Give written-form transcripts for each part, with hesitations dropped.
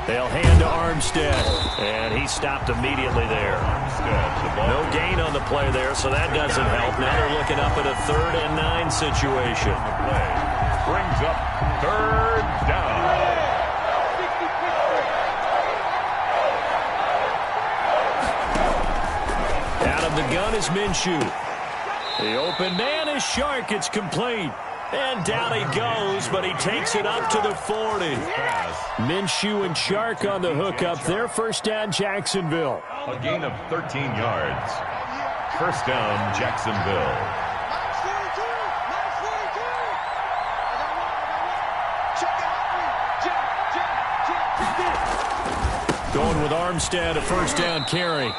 They'll hand to Armstead, and he stopped immediately there. No gain on the play there, so that doesn't help. Now they're looking up at a 3rd and 9 situation. Brings up 3rd down. Out of the gun is Minshew. The open man is Shark. It's complete. And down he goes, but he takes it up to the 40. Minshew and Shark on the hookup there. First down, Jacksonville. A gain of 13 yards. First down, Jacksonville. Going with Armstead, a first down carry.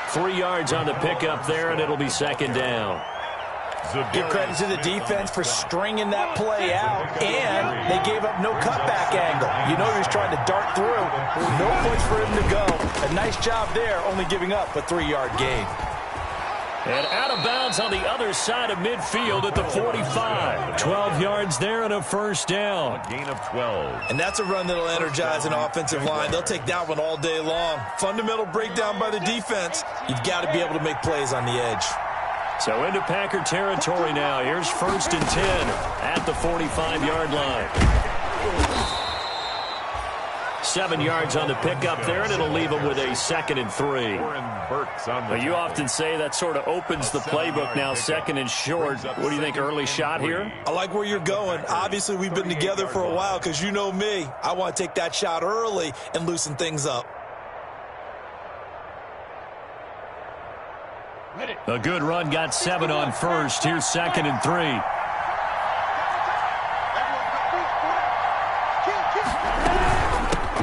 3 yards on the pickup there, and it'll be 2nd down. Give credit to the defense for stringing that play out, and they gave up no cutback angle. You know he was trying to dart through. No place for him to go. A nice job there, only giving up a 3-yard gain. And out of bounds on the other side of midfield at the 45. 12 yards there and a first down. A gain of 12. And that's a run that'll energize an offensive line. They'll take that one all day long. Fundamental breakdown by the defense. You've got to be able to make plays on the edge. So into Packer territory now. Here's 1st and 10 at the 45-yard line. 7 yards on the pickup there, and it'll leave them with a 2nd and 3. Well, you often say that sort of opens the playbook now, 2nd and short. What do you think, early shot here? I like where you're going. Obviously, we've been together for a while because you know me. I want to take that shot early and loosen things up. A good run, got 7 on first. Here's 2nd and 3.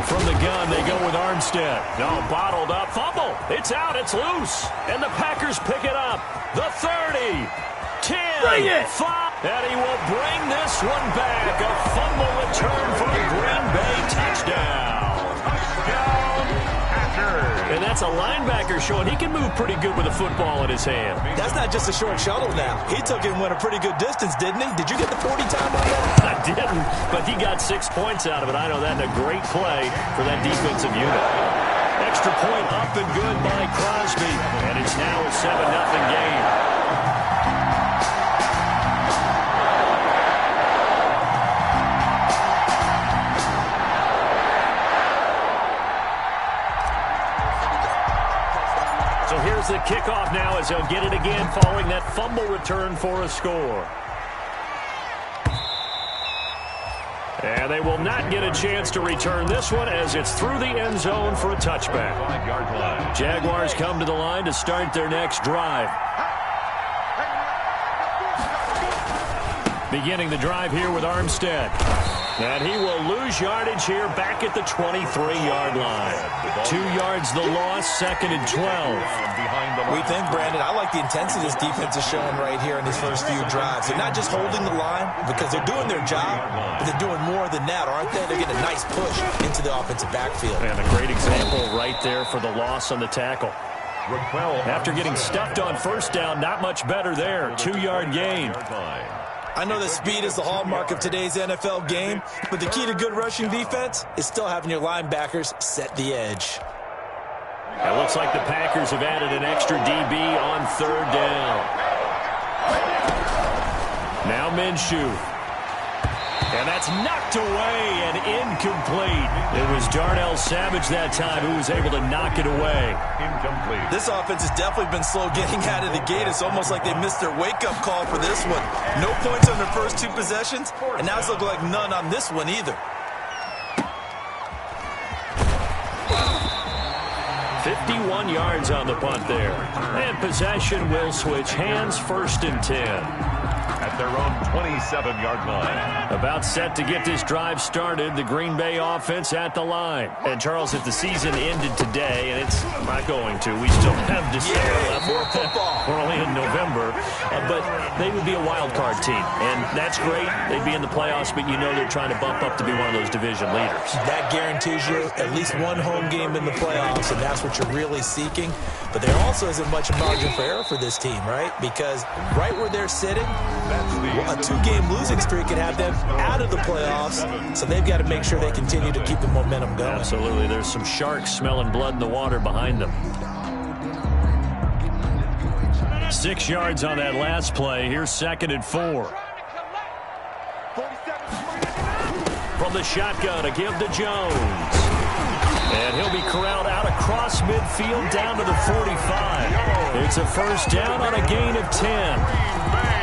From the gun, they go with Armstead. No, bottled up. Fumble. It's out. It's loose. And the Packers pick it up. The 30. 10. Bring it. 5. And he will bring this one back. A fumble return for a Green Bay touchdown. Touchdown, Packers. And that's a linebacker showing he can move pretty good with a football in his hand. That's not just a short shuttle now. He took it and went a pretty good distance, didn't he? Did you get the 40 time on that? I didn't, but he got 6 points out of it. I know that, and a great play for that defensive unit. Extra point up and good by Crosby, and it's now a 7-0 game. So here's the kickoff now as they'll get it again following that fumble return for a score. And they will not get a chance to return this one as it's through the end zone for a touchback. 5-yard line. Jaguars come to the line to start their next drive. Beginning the drive here with Armstead. And he will lose yardage here back at the 23-yard line. 2 yards the loss, 2nd and 12. We think, Brandon, I like the intensity this defense is showing right here in these first few drives. They're not just holding the line because they're doing their job, but they're doing more than that, aren't they? They're getting a nice push into the offensive backfield. And a great example right there for the loss on the tackle. After getting stuffed on first down, not much better there. 2-yard gain. I know that speed is the hallmark of today's NFL game, but the key to good rushing defense is still having your linebackers set the edge. It looks like the Packers have added an extra DB on 3rd down. Now Minshew. And that's knocked away and incomplete. It was Darnell Savage that time who was able to knock it away. Incomplete. This offense has definitely been slow getting out of the gate. It's almost like they missed their wake-up call for this one. No points on their first 2 possessions, and now it's looking like none on this one either. 51 yards on the punt there. And possession will switch hands, 1st and 10. At their own 27-yard line. About set to get this drive started, the Green Bay offense at the line. And, Charles, if the season ended today, and it's not going to, we still have December left. More football. We're only in November. But they would be a wild card team. And that's great. They'd be in the playoffs, but you know they're trying to bump up to be one of those division leaders. That guarantees you at least one home game in the playoffs, and that's what you're really seeking. But there also isn't much margin for error for this team, right? Because right where they're sitting, A two-game losing streak could have them out of the playoffs, so they've got to make sure they continue to keep the momentum going. Absolutely. There's some sharks smelling blood in the water behind them. 6 yards on that last play. Here's 2nd and 4. From the shotgun, a give to Jones. And he'll be corralled out across midfield down to the 45. It's a first down on a gain of 10.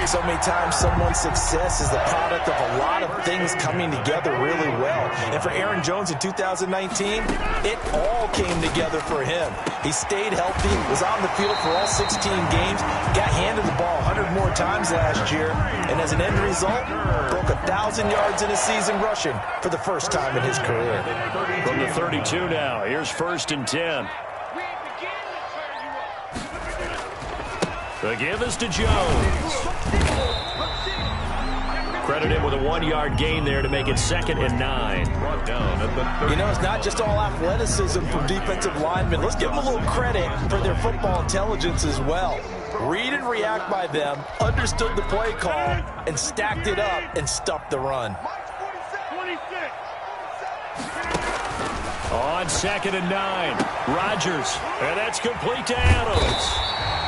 So many times someone's success is the product of a lot of things coming together really well. And for Aaron Jones in 2019, it all came together for him. He stayed healthy, was on the field for all 16 games, got handed the ball 100 more times last year, and as an end result, broke 1,000 yards in a season rushing for the first time in his career. From the 32 now, here's 1st and 10. The give is to Jones. Credit him with a 1-yard gain there to make it 2nd and 9. You know, it's not just all athleticism from defensive linemen. Let's give them a little credit for their football intelligence as well. Read and react by them, understood the play call, and stacked it up and stuffed the run. On 2nd and 9, Rodgers, and that's complete to Adams.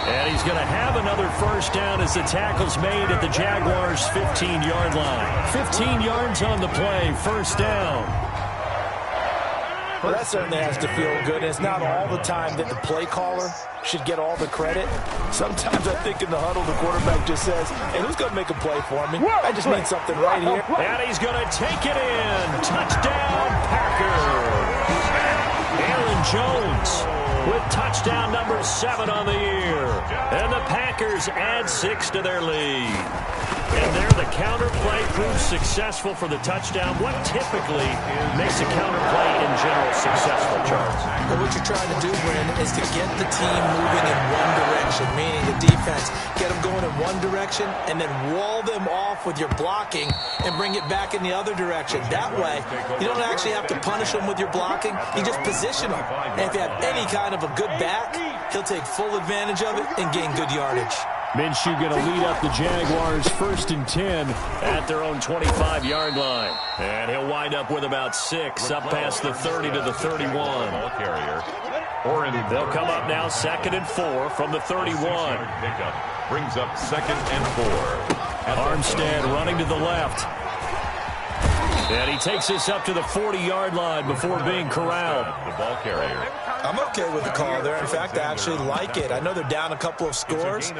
And he's going to have another first down as the tackle's made at the Jaguars' 15-yard line. 15 yards on the play, first down. Well, that certainly has to feel good. And it's not all the time that the play caller should get all the credit. Sometimes I think in the huddle, the quarterback just says, hey, who's going to make a play for me? I just need something right here. And he's going to take it in. Touchdown, Packers. Aaron Jones with touchdown number 7 on the year. And the Packers add 6 to their lead. And there the counter play proves successful for the touchdown. What typically makes a counter play in general successful, Charles? Well, what you're trying to do, Brandon, is to get the team moving in one direction, meaning the defense, get them going in one direction and then wall them off with your blocking and bring it back in the other direction. That way, you don't actually have to punish them with your blocking. You just position them. And if you have any kind of a good back, he'll take full advantage of it and gain good yardage. Minshew going to lead up the Jaguars 1st and 10 at their own 25-yard line. And he'll wind up with about 6 up past the 30 to the 31. They'll come up now 2nd and 4 from the 31. Brings up 2nd and 4. Armstead running to the left. And he takes this up to the 40-yard line before being corralled. The ball carrier. I'm okay with the call there. In fact, I actually like it. I know they're down a couple of scores,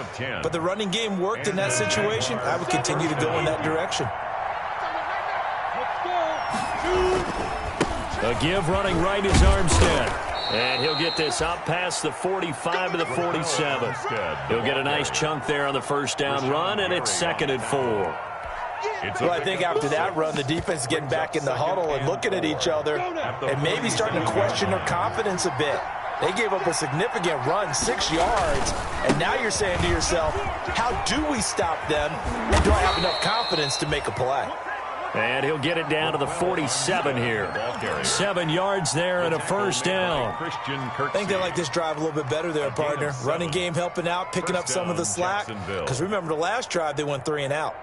but the running game worked in that situation. I would continue to go in that direction. A give running right is Armstead. And he'll get this up past the 45 to the 47. He'll get a nice chunk there on the first down run, and it's 2nd and 4. Well, I think after that run, the defense is getting back in the huddle and looking at each other and maybe starting to question their confidence a bit. They gave up a significant run, 6 yards, and now you're saying to yourself, how do we stop them, and do I have enough confidence to make a play? And he'll get it down to the 47 here. 7 yards there and a first down. I think they like this drive a little bit better there, partner. Running game helping out, picking up some of the slack. Because remember, the last drive, they went 3 and out.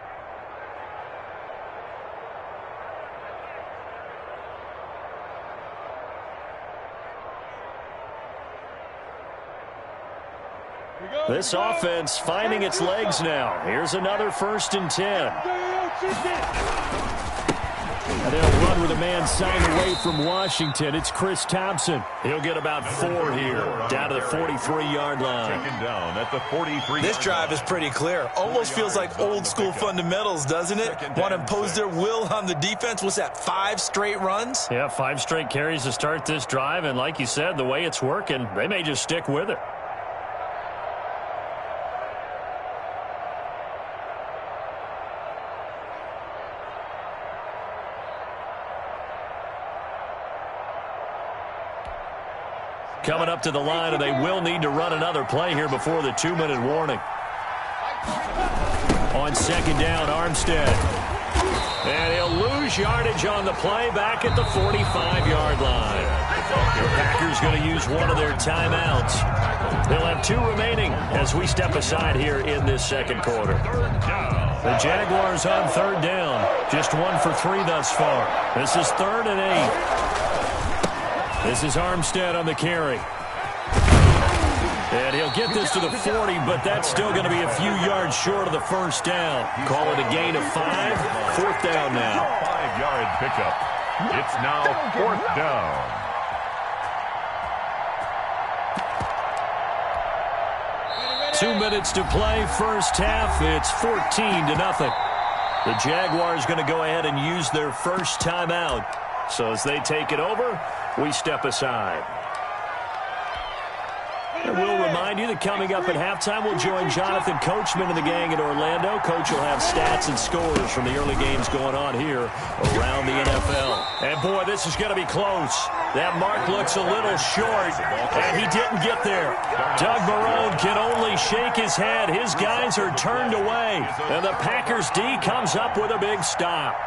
This offense finding its legs now. Here's another 1st and 10. And they'll run with a man signed away from Washington. It's Chris Thompson. He'll get about 4 here, down to the 43-yard line. Taken down at the 43. This drive is pretty clear. Almost feels like old school fundamentals, doesn't it? Want to impose their will on the defense. What's that, 5 straight runs? Yeah, 5 straight carries to start this drive. And like you said, the way it's working, they may just stick with it. Coming up to the line, and they will need to run another play here before the 2-minute warning. On 2nd down, Armstead. And he'll lose yardage on the play back at the 45-yard line. The Packers going to use one of their timeouts. They'll have 2 remaining as we step aside here in this second quarter. The Jaguars on 3rd down. Just 1 for 3 thus far. This is 3rd and 8. This is Armstead on the carry. And he'll get this to the 40, but that's still going to be a few yards short of the first down. Call it a gain of 5. 4th down now. 5-yard pickup. It's now 4th down. Two minutes to play, first half. It's 14-0. The Jaguars going to go ahead and use their first timeout. So as they take it over, we step aside. And we'll remind you that coming up at halftime, we'll join Jonathan Coachman and the gang in Orlando. Coach will have stats and scores from the early games going on here around the NFL. And, boy, this is going to be close. That mark looks a little short, and he didn't get there. Doug Marrone can only shake his head. His guys are turned away, and the Packers D comes up with a big stop.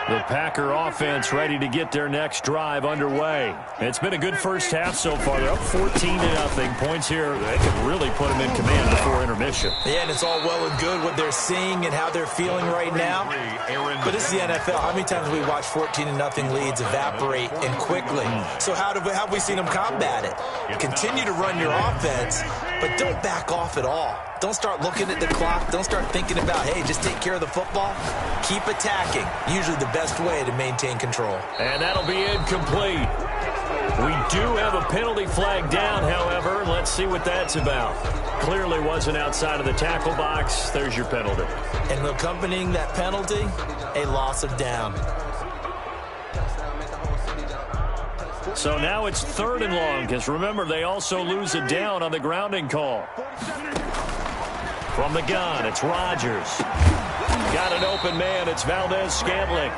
The Packer offense ready to get their next drive underway. It's been a good first half so far. They're up 14-0. Points here, they can really put them in command before intermission. Yeah, and it's all well and good what they're seeing and how they're feeling right now. But this is the NFL. How many times have we watched 14-0 leads evaporate and quickly? So how have we seen them combat it? Continue to run your offense, but don't back off at all. Don't start looking at the clock. Don't start thinking about, hey, just take care of the football. Keep attacking. Usually the best way to maintain control. And that'll be incomplete. We do have a penalty flag down, however. Let's see what that's about. Clearly wasn't outside of the tackle box. There's your penalty. And accompanying that penalty, a loss of down. So now it's 3rd and long, because remember, they also lose a down on the grounding call. From the gun, it's Rodgers. Got an open man. It's Valdez-Scantling.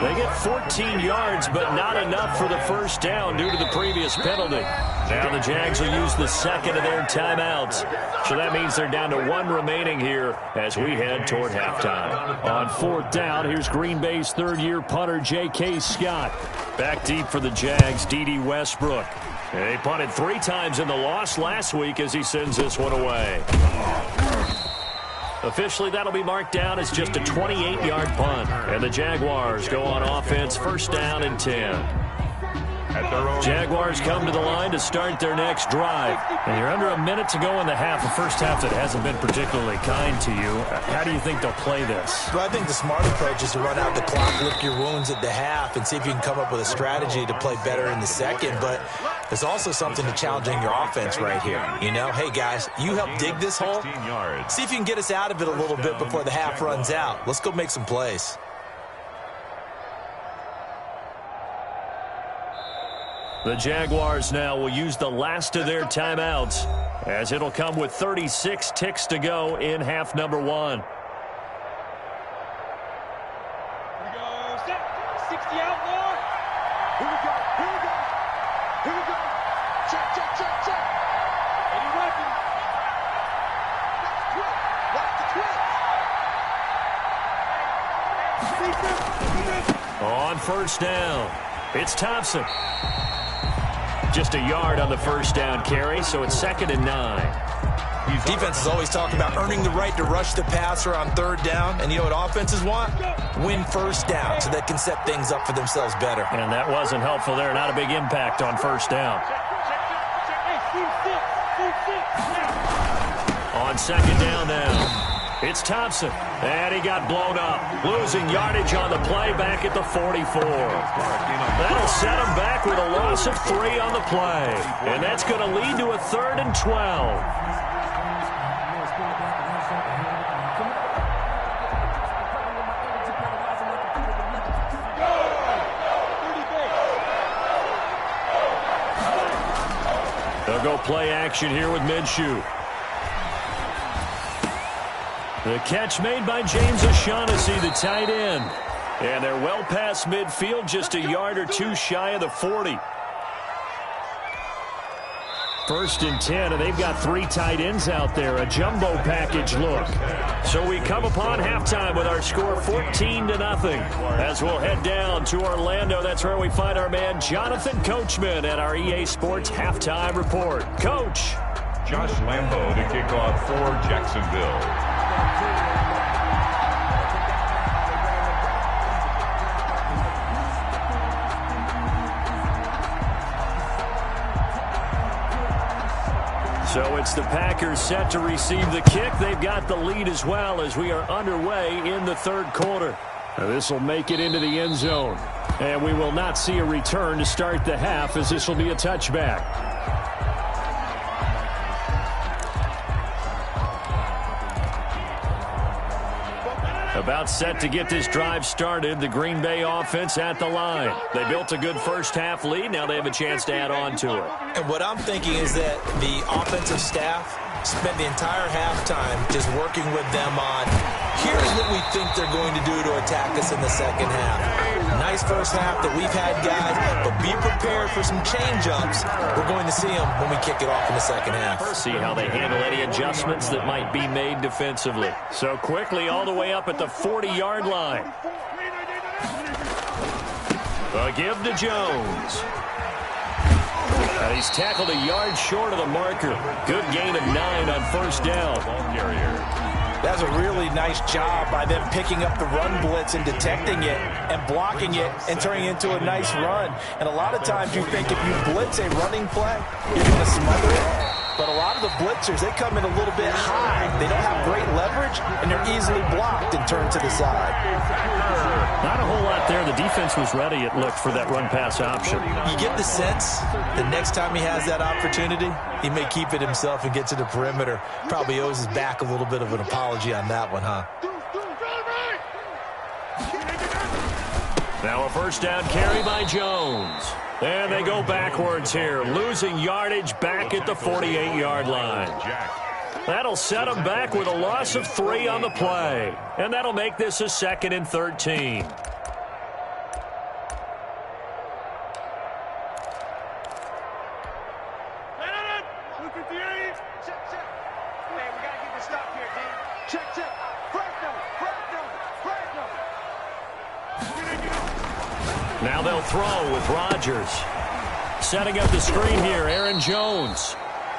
They get 14 yards, but not enough for the first down due to the previous penalty. Now the Jags will use the second of their timeouts. So that means they're down to 1 remaining here as we head toward halftime. On 4th down, here's Green Bay's 3rd-year punter, J.K. Scott. Back deep for the Jags, D.D. Westbrook. They punted 3 times in the loss last week as he sends this one away. Officially, that'll be marked down as just a 28-yard punt. And the Jaguars go on offense, 1st down and 10. Jaguars come to the line to start their next drive. And you're under a minute to go in the half, a first half that hasn't been particularly kind to you. How do you think they'll play this? Well, I think the smart approach is to run out the clock, lick your wounds at the half, and see if you can come up with a strategy to play better in the second. But there's also something to challenging your offense right here. You know, hey, guys, you help dig this hole. See if you can get us out of it a little bit before the half runs out. Let's go make some plays. The Jaguars now will use the last of their timeouts as it'll come with 36 ticks to go in half number 1. Here we go. Set. 60 out more. Here we go. Here we go. Here we go. Check, check, check, check. Any weapon. On 1st down, it's Thompson. Just a yard on the 1st down carry, so it's 2nd and 9. Defense is always talking about earning the right to rush the passer on 3rd down. And you know what offenses want? Win 1st down so they can set things up for themselves better. And that wasn't helpful there. Not a big impact on 1st down. On 2nd down now. It's Thompson, and he got blown up. Losing yardage on the play back at the 44. That'll set him back with a loss of 3 on the play. And that's going to lead to a 3rd and 12. They'll go play action here with Minshew. The catch made by James O'Shaughnessy, the tight end. And they're well past midfield, just a yard or 2 shy of the 40. First and 10, and they've got 3 tight ends out there. A jumbo package look. So we come upon halftime with our score 14-0. As we'll head down to Orlando, that's where we find our man Jonathan Coachman at our EA Sports Halftime Report. Coach. Josh Lambo to kick off for Jacksonville. So it's the Packers set to receive the kick. They've got the lead as well as we are underway in the third quarter. This will make it into the end zone. And we will not see a return to start the half, as this will be a touchback. About set to get this drive started, the Green Bay offense at the line. They built a good first-half lead. Now they have a chance to add on to it. And what I'm thinking is that the offensive staff spent the entire halftime just working with them on, here's what we think they're going to do to attack us in the second half. Nice first half that we've had, guys, but be prepared for some change-ups. We're going to see them when we kick it off in the second half. See how they handle any adjustments that might be made defensively. So quickly all the way up at the 40-yard line. A give to Jones. And he's tackled a yard short of the marker. Good gain of 9 on first down. Ball carrier. That's a really nice job by them picking up the run blitz and detecting it and blocking it and turning it into a nice run. And a lot of times you think if you blitz a running play, you're going to smother it. But a lot of the blitzers, they come in a little bit high. They don't have great leverage, and they're easily blocked and turned to the side. Not a whole lot there. The defense was ready, it looked, for that run-pass option. You get the sense the next time he has that opportunity, he may keep it himself and get to the perimeter. Probably owes his back a little bit of an apology on that one, huh? Now a first down carry by Jones. And they go backwards here, losing yardage back at the 48-yard line. That'll set them back with a loss of 3 on the play. And that'll make this a 2nd and 13. Now they'll throw with Rodgers. Setting up the screen here, Aaron Jones.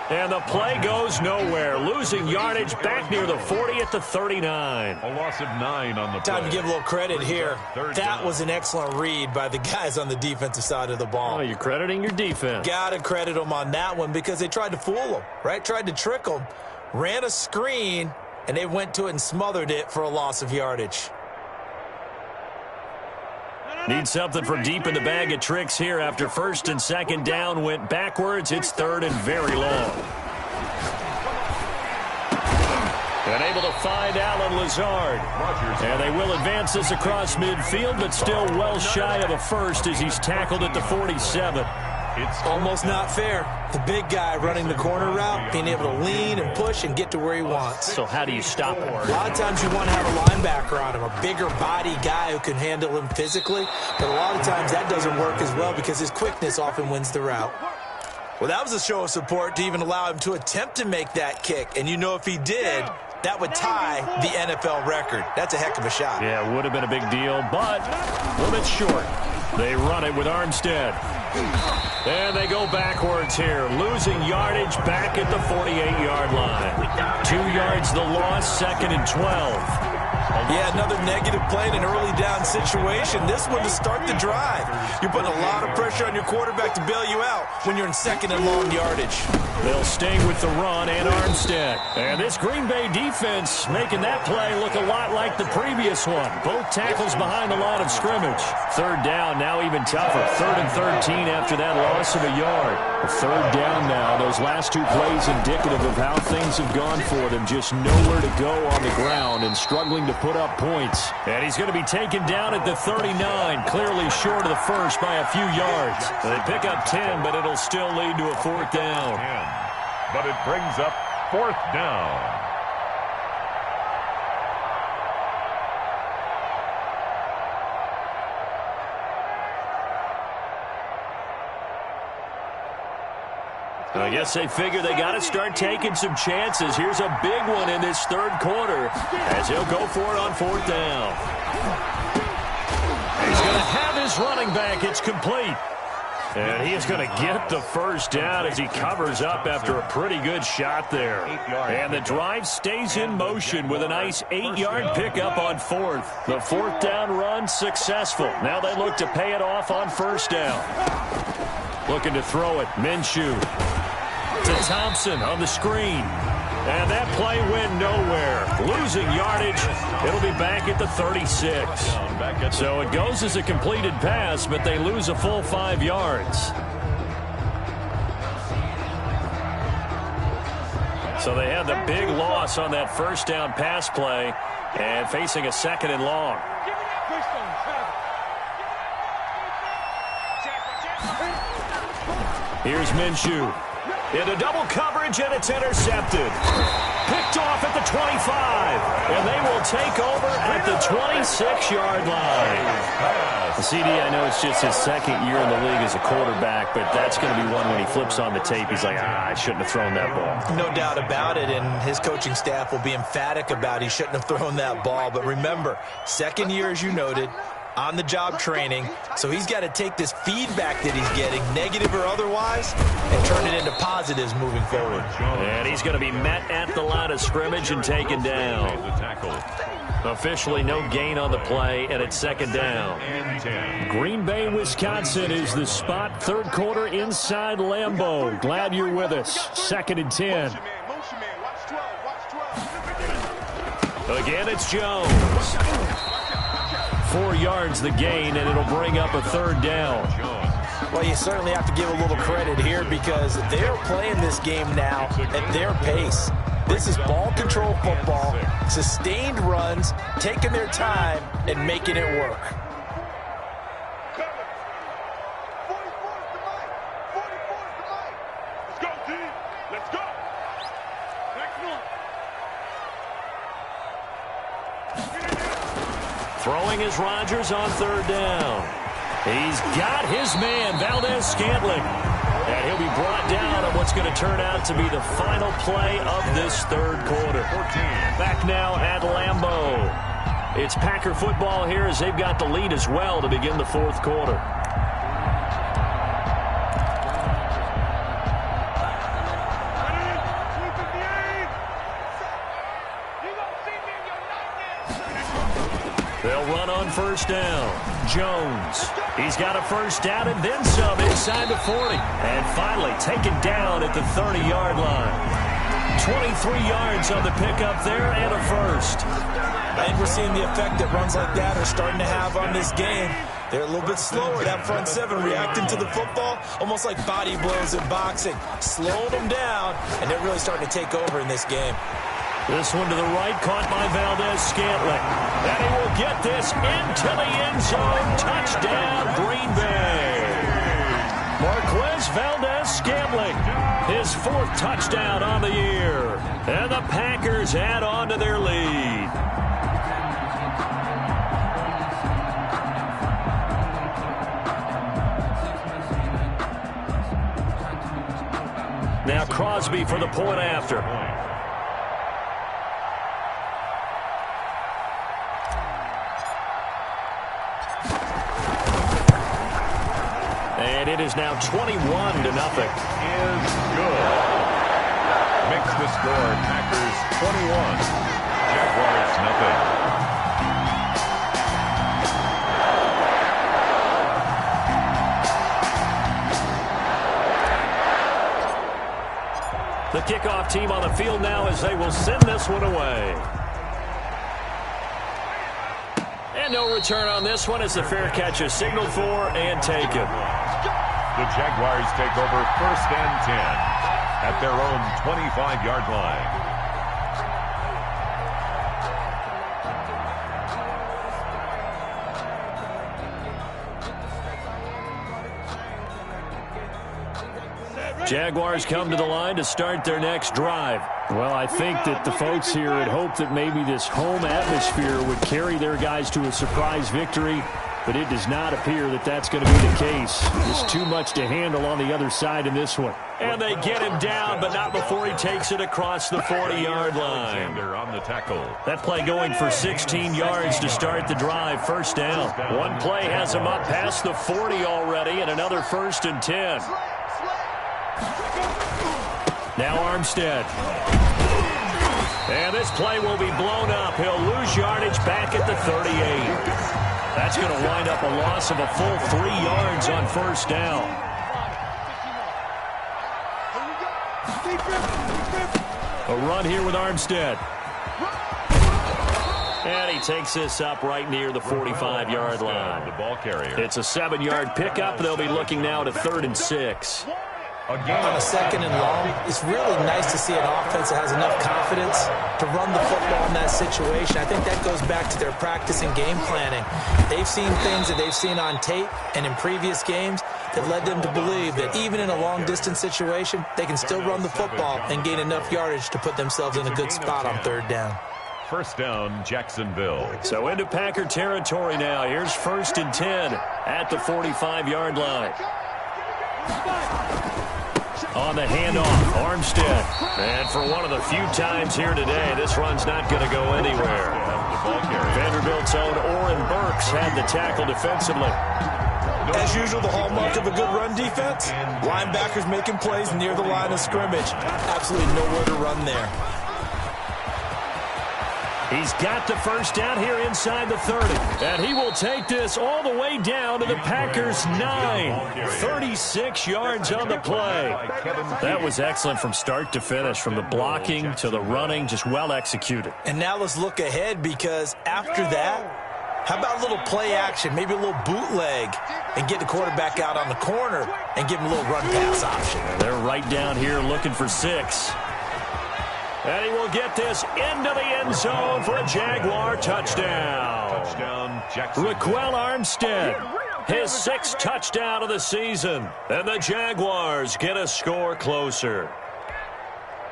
And the play goes nowhere. Losing yardage back near the 40 at the 39. A loss of 9 on the play. Time to give a little credit here. That was an excellent read by the guys on the defensive side of the ball. Oh, you're crediting your defense. Got to credit them on that one because they tried to fool them, right? Tried to trick them. Ran a screen, and they went to it and smothered it for a loss of yardage. Need something from deep in the bag of tricks here after first and second down went backwards. It's 3rd and very long. And able to find Alan Lazard. And they will advance this across midfield, but still well shy of a first as he's tackled at the 47. It's almost not fair. The big guy running the corner route, being able to lean and push and get to where he wants. So how do you stop him? A lot of times you want to have a linebacker on him, a bigger body guy who can handle him physically. But a lot of times that doesn't work as well because his quickness often wins the route. Well, that was a show of support to even allow him to attempt to make that kick. And you know if he did, that would tie the NFL record. That's a heck of a shot. Yeah, it would have been a big deal, but a little bit short. They run it with Armstead. And they go backwards here, losing yardage back at the 48-yard line. 2 yards the loss, 2nd and 12. Yeah, another negative play in an early down situation. This one to start the drive. You're putting a lot of pressure on your quarterback to bail you out when you're in 2nd and long yardage. They'll stay with the run and Armstead. And this Green Bay defense making that play look a lot like the previous one. Both tackles behind the line of scrimmage. 3rd down now even tougher. 3rd and 13 after that loss of a yard. A 3rd down now. Those last 2 plays indicative of how things have gone for them. Just nowhere to go on the ground and struggling to put up points. And he's going to be taken down at the 39, clearly short of the first by a few yards. They pick up 10, but it'll still lead to a 4th down. But it brings up 4th down. I guess they figure they got to start taking some chances. Here's a big one in this third quarter as he'll go for it on fourth down. He's going to have his running back. It's complete. And he is going to get the first down as he covers up after a pretty good shot there. And the drive stays in motion with a nice 8-yard pickup on fourth. The fourth down run successful. Now they look to pay it off on first down. Looking to throw it. Minshew to Thompson on the screen. And that play went nowhere. Losing yardage. It'll be back at the 36. So it goes as a completed pass, but they lose a full 5 yards. So they had the big loss on that first down pass play and facing a second and long. Here's Minshew. Into double coverage, and it's intercepted. Picked off at the 25. And they will take over at the 26-yard line. CD, I know it's just his second year in the league as a quarterback, but that's going to be one when he flips on the tape. He's like, I shouldn't have thrown that ball. No doubt about it, and his coaching staff will be emphatic about he shouldn't have thrown that ball. But remember, second year, as you noted, on-the-job training, so he's got to take this feedback that he's getting, negative or otherwise, and turn it into positives moving forward. And he's going to be met at the line of scrimmage and taken down. Officially no gain on the play, and it's second down. Green Bay, Wisconsin is the spot. Third quarter inside Lambeau. Glad you're with us. Second and 10. Again, it's Jones. 4 yards the gain, and it'll bring up a third down. Well, you certainly have to give a little credit here because they're playing this game now at their pace. This is ball control football, sustained runs, taking their time, and making it work. Let's go, D. Let's go. Throwing is Rodgers on third down. He's got his man, Valdez-Scantling. And he'll be brought down on what's going to turn out to be the final play of this third quarter. Back now at Lambeau. It's Packer football here as they've got the lead as well to begin the fourth quarter. They'll run on first down. Jones. He's got a first down and then some inside the 40. And finally taken down at the 30-yard line. 23 yards on the pickup there and a first. I think we're seeing the effect that runs like that are starting to have on this game. They're a little bit slower. That front seven reacting to the football, almost like body blows in boxing. Slowing them down, and they're really starting to take over in this game. This one to the right, caught by Valdez-Scantling. And he will get this into the end zone. Touchdown, Green Bay. Marquez Valdez-Scantling, his fourth touchdown on the year. And the Packers add on to their lead. Now Crosby for the point after. And it is now 21-0. Is good. Makes the score Packers 21. Jaguars nothing. The kickoff team on the field now as they will send this one away. And no return on this one as the fair catch is signaled for and taken. The Jaguars take over first and 10 at their own 25-yard line. Jaguars come to the line to start their next drive. Well, I think that the folks here had hoped that maybe this home atmosphere would carry their guys to a surprise victory. but it does not appear that that's going to be the case. Just too much to handle on the other side in this one. And they get him down, but not before he takes it across the 40-yard line. On the tackle. That play going for 16 yards to start the drive. First down. One play has him up past the 40 already, and another 1st and 10. Now Armstead. And this play will be blown up. He'll lose yardage back at the 38. That's going to wind up a loss of a full 3 yards on first down. A run here with Armstead. And he takes this up right near the 45-yard line. The ball carrier. It's a 7-yard pickup. They'll be looking now to 3rd and 6. On a 2nd and long, it's really nice to see an offense that has enough confidence to run the football in that situation. I think that goes back to their practice and game planning. They've seen things that they've seen on tape and in previous games that led them to believe that even in a long-distance situation, they can still run the football and gain enough yardage to put themselves in a good spot on 3rd down. First down, Jacksonville. So into Packer territory now. Here's 1st and 10 at the 45-yard line. On the handoff, Armstead. And for one of the few times here today, this run's not going to go anywhere. Vanderbilt's own Oren Burks had the tackle defensively. As usual, the hallmark of a good run defense, linebackers making plays near the line of scrimmage. Absolutely nowhere to run there. He's got the first down here inside the 30. And he will take this all the way down to the Packers' 9. 36 yards on the play. That was excellent from start to finish, from the blocking to the running, just well executed. And now let's look ahead, because after that, how about a little play action, maybe a little bootleg, and get the quarterback out on the corner and give him a little run-pass option. They're right down here looking for 6. And he will get this into the end zone for a Jaguar touchdown. Raquel Armstead, his 6th touchdown of the season. And the Jaguars get a score closer.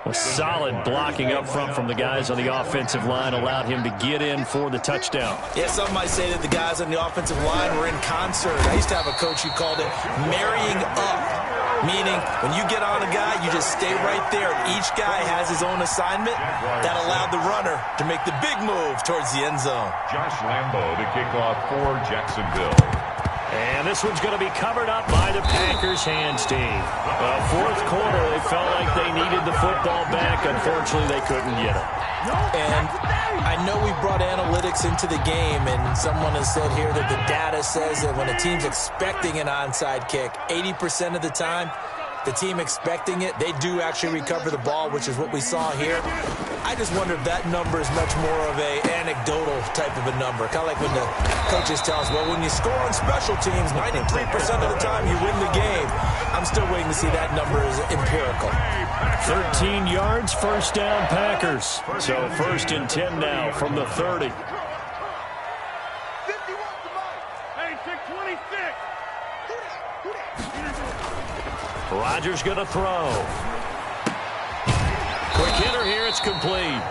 A solid blocking up front from the guys on the offensive line allowed him to get in for the touchdown. Yeah, some might say that the guys on the offensive line were in concert. I used to have a coach who called it marrying up. Meaning, when you get on a guy, you just stay right there. Each guy has his own assignment. That allowed the runner to make the big move towards the end zone. Josh Lambo to kick off for Jacksonville. And this one's going to be covered up by the Packers hands team. 4th quarter, they felt like they needed the football back. Unfortunately, they couldn't get it. And I know we brought analytics into the game, and someone has said here that the data says that when a team's expecting an onside kick, 80% of the time, the team expecting it, they do actually recover the ball, which is what we saw here. I just wonder if that number is much more of a anecdotal type of a number. Kind of like when the coaches tell us, well, when you score on special teams, 93% of the time you win the game. I'm still waiting to see that number is empirical. 13 yards, first down Packers. So 1st and 10 now from the 30. Rodgers going to throw. Quick hitter here, it's complete.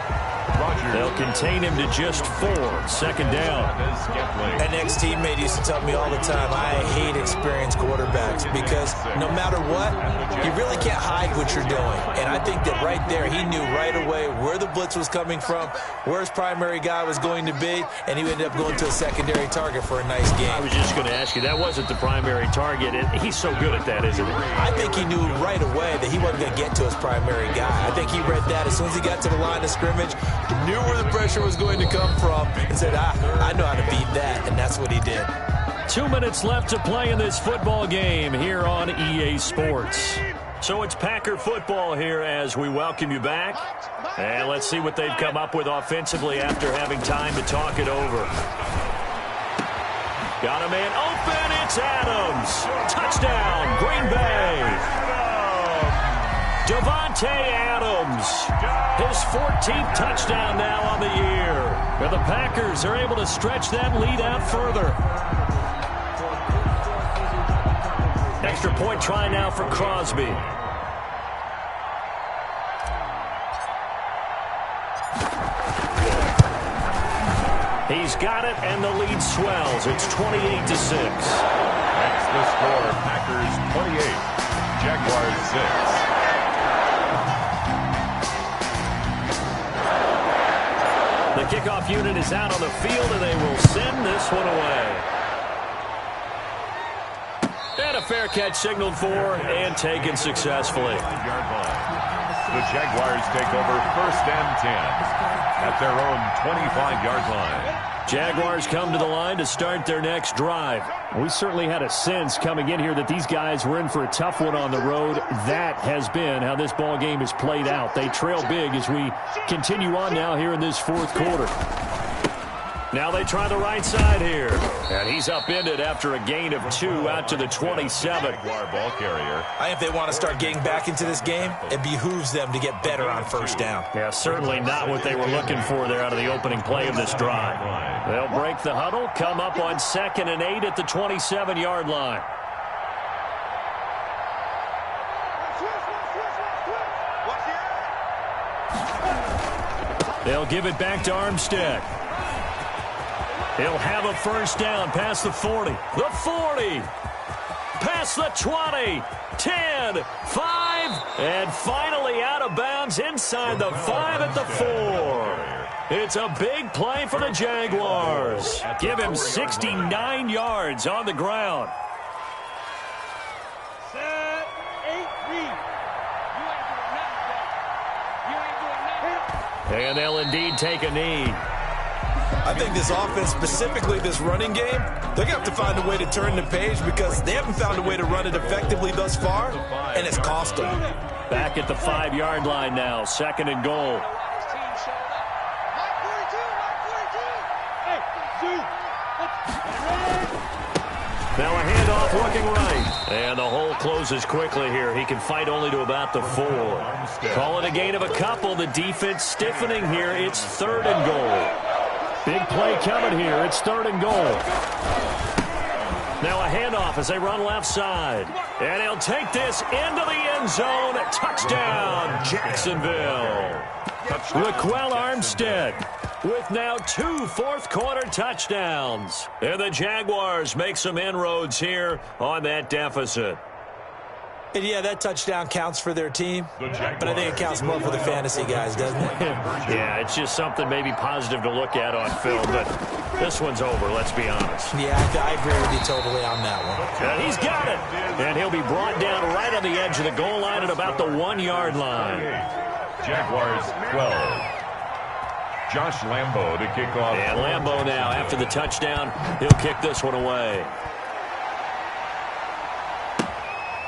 They'll contain him to just 4. 2nd down. An ex-teammate used to tell me all the time, I hate experienced quarterbacks because no matter what, you really can't hide what you're doing. And I think that right there, he knew right away where the blitz was coming from, where his primary guy was going to be, and he ended up going to a secondary target for a nice game. I was just going to ask you, that wasn't the primary target. He's so good at that, isn't he? I think he knew right away that he wasn't going to get to his primary guy. I think he read that as soon as he got to the line of scrimmage, knew where the pressure was going to come from, and said, I know how to beat that, and that's what he did. 2 minutes left to play in this football game here on EA Sports. So it's Packer football here as we welcome you back. And let's see what they've come up with offensively after having time to talk it over. Got a man open, it's Adams. Touchdown, Green Bay. Davante Adams, his 14th touchdown now on the year. And the Packers are able to stretch that lead out further. Extra point try now for Crosby. He's got it, and the lead swells. It's 28-6. That's the score. Packers 28, Jaguars 6. The kickoff unit is out on the field, and they will send this one away. And a fair catch signaled for and taken successfully. The Jaguars take over 1st and 10 at their own 25-yard line. Jaguars come to the line to start their next drive. We certainly had a sense coming in here that these guys were in for a tough one on the road. That has been how this ball game is played out. They trail big as we continue on now here in this fourth quarter. Now they try the right side here. And he's upended after a gain of 2 out to the 27. Ball carrier. If they want to start getting back into this game, it behooves them to get better on 1st down. Yeah, certainly not what they were looking for there out of the opening play of this drive. They'll break the huddle, come up on 2nd and 8 at the 27-yard line. They'll give it back to Armstead. He'll have a 1st down past the 40. The 40. Past the 20. 10. 5. And finally out of bounds inside the 5 at the 4. It's a big play for the Jaguars. Give him 69 yards on the ground. Set, 8, read. You ain't doing nothing. And they'll indeed take a knee. I think this offense, specifically this running game, they're going to have to find a way to turn the page because they haven't found a way to run it effectively thus far, and it's cost them. Back at the 5-yard line now, 2nd and goal. Now a handoff looking right. And the hole closes quickly here. He can fight only to about the 4. Call it a gain of a couple. The defense stiffening here. It's 3rd and goal. Big play coming here. It's 3rd and goal. Now a handoff as they run left side. And he'll take this into the end zone. Touchdown, Jacksonville. Raquel Armstead with now 2 fourth-quarter touchdowns. And the Jaguars make some inroads here on that deficit. And yeah, that touchdown counts for their team, but I think it counts more for the fantasy guys, doesn't it? Yeah, it's just something maybe positive to look at on film, but this one's over, let's be honest. Yeah, I agree with you totally on that one. And he's got it. And he'll be brought down right on the edge of the goal line at about the 1-yard line. Jaguars 12. Josh Lambo to kick off. And Lambo now, after the touchdown, he'll kick this one away.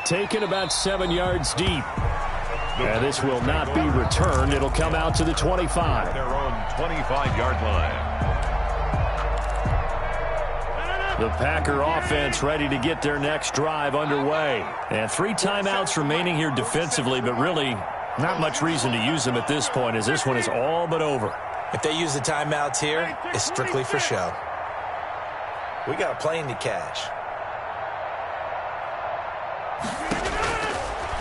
Taken about 7 yards deep. And this will not be returned. It'll come out to the 25. Their own 25-yard line. The Packer offense ready to get their next drive underway. And 3 timeouts remaining here defensively, but really not much reason to use them at this point as this one is all but over. If they use the timeouts here, it's strictly for show. We got a plane to catch.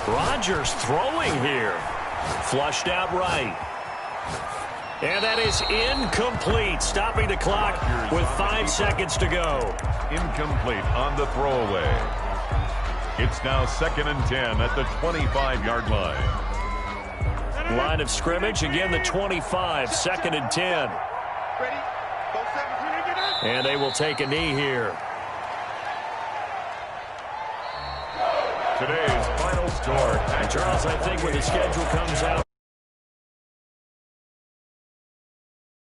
Rodgers throwing here. Flushed out right. And that is incomplete. Stopping the clock with 5 seconds to go. Incomplete on the throwaway. It's now 2nd and 10 at the 25-yard line. Line of scrimmage, again the 25, 2nd and 10. And they will take a knee here. Today's final score. And Charles, I think when the schedule comes out